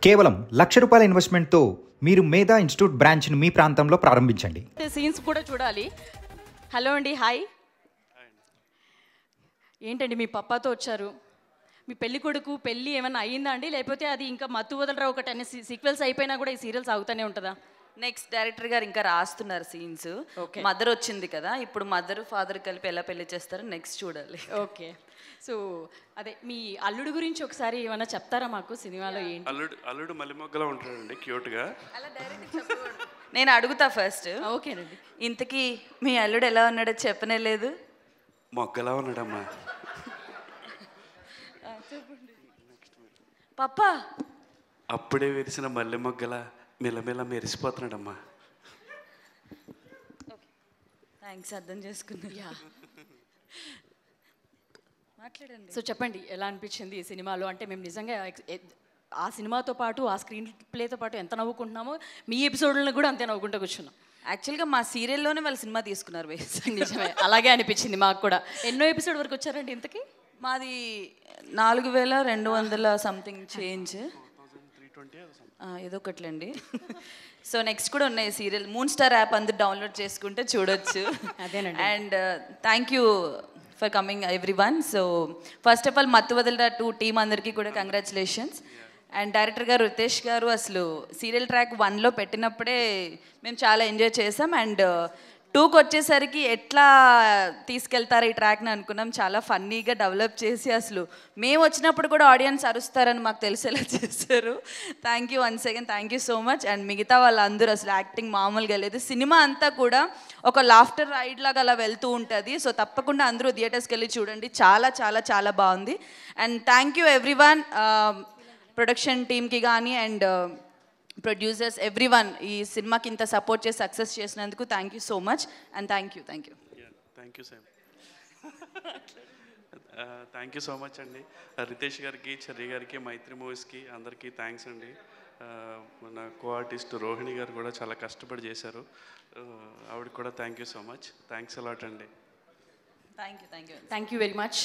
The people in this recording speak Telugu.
కేవలం ₹1,00,000 ఇన్వెస్ట్మెంట్తో మీరు మేధా ఇన్స్టిట్యూట్ బ్రాంచ్ని మీ ప్రాంతంలో ప్రారంభించండి. సీన్స్ కూడా చూడాలి. హలో అండి, హాయ్. ఏంటండి మీ పప్పాతో వచ్చారు? మీ పెళ్లి కొడుకు పెళ్ళి ఏమైనా అయ్యిందా అండి, లేకపోతే అది ఇంకా మత్తు వదలరా ఒక 10 సీక్వెల్స్ అయిపోయినా కూడా ఈ సీరియల్ సాగుతూనే ఉంటుందా? నెక్స్ట్ డైరెక్టర్ గారు ఇంకా రాస్తున్నారు సీన్స్. మదర్ వచ్చింది కదా, ఇప్పుడు మదర్ ఫాదర్ కలిపి ఎలా పెళ్లి చేస్తారో నెక్స్ట్ చూడాలి. ఓకే, సో అదే మీ అల్లుడు గురించి ఒకసారి ఏమైనా చెప్తారా మాకు? సినిమాలో ఏంటి? అల్లుడు మల్లెమొగ్గలా ఉంటాడండి, క్యూట్గా. అలా డైరెక్ట్ నేను అడుగుతా ఫస్ట్. ఓకేనండి. ఇంతకీ మీ అల్లుడు ఎలా ఉన్నాడో చెప్పనే లేదు. మొగ్గలా ఉన్నాడమ్మా. పప్పా అప్పుడే విరిసిన మల్లె మొగ్గలా మెల్లమెల్ల మెరిసిపోతున్నాడమ్మా. థ్యాంక్స్, అర్థం చేసుకున్నా. మాట్లాడండి. సో చెప్పండి, ఎలా అనిపించింది ఈ సినిమాలో? అంటే మేము నిజంగా ఆ సినిమాతో పాటు ఆ స్క్రీన్ ప్లేతో పాటు ఎంత నవ్వుకుంటున్నామో మీ ఎపిసోడ్లను కూడా అంతే నవ్వుకుంటూ కూర్చున్నాం. యాక్చువల్గా మా సీరియల్లోనే వాళ్ళు సినిమా తీసుకున్నారు. నిజమే, అలాగే అనిపించింది మాకు కూడా. ఎన్నో ఎపిసోడ్ వరకు వచ్చారండి ఇంతకీ? మాది 4,200 సంథింగ్ చేంజ్, ఏదో ఒకట్లండి. సో నెక్స్ట్ కూడా ఉన్నాయి సీరియల్. మూన్ స్టార్ యాప్ అందరు డౌన్లోడ్ చేసుకుంటే చూడొచ్చు. అదేనండి. And thank you for coming everyone. So first of all మత్తు వదలరా 2 టీమ్ అందరికీ కూడా కంగ్రాచులేషన్స్. అండ్ డైరెక్టర్ గారు రితేష్ గారు అసలు సీరియల్ ట్రాక్ 1లో పెట్టినప్పుడే మేము చాలా ఎంజాయ్ చేసాం. అండ్ 2కి వచ్చేసరికి ఎట్లా తీసుకెళ్తారు ఈ ట్రాక్ని అనుకున్నాం. చాలా ఫన్నీగా డెవలప్ చేసి అసలు మేము వచ్చినప్పుడు కూడా ఆడియన్స్ అరుస్తారని మాకు తెలిసేలా చేశారు. Thank you once again, thank you so much. And మిగతా వాళ్ళందరూ అసలు యాక్టింగ్ మామూలుగా లేదు. సినిమా అంతా కూడా ఒక లాఫ్టర్ రైడ్ లాగా అలా వెళ్తూ ఉంటుంది. సో తప్పకుండా అందరూ థియేటర్స్కి వెళ్ళి చూడండి, చాలా చాలా చాలా బాగుంది. And thank you everyone, production టీమ్కి కానీ అండ్ ప్రొడ్యూసర్స్ ఎవ్రీవన్ ఈ సినిమాకి ఇంత సపోర్ట్ చేసి సక్సెస్ చేసినందుకు thank you so much. And thank you thank you sir. Thank you so much అండి. రితేష్ గారికి, చెర్రీ గారికి, మైత్రి మూవీస్కి అందరికీ థ్యాంక్స్ అండి. మన కో ఆర్టిస్ట్ రోహిణి గారు కూడా చాలా కష్టపడి చేశారు, ఆవిడకి కూడా thank you so much. Thanks a lot అండి. Thank you very much.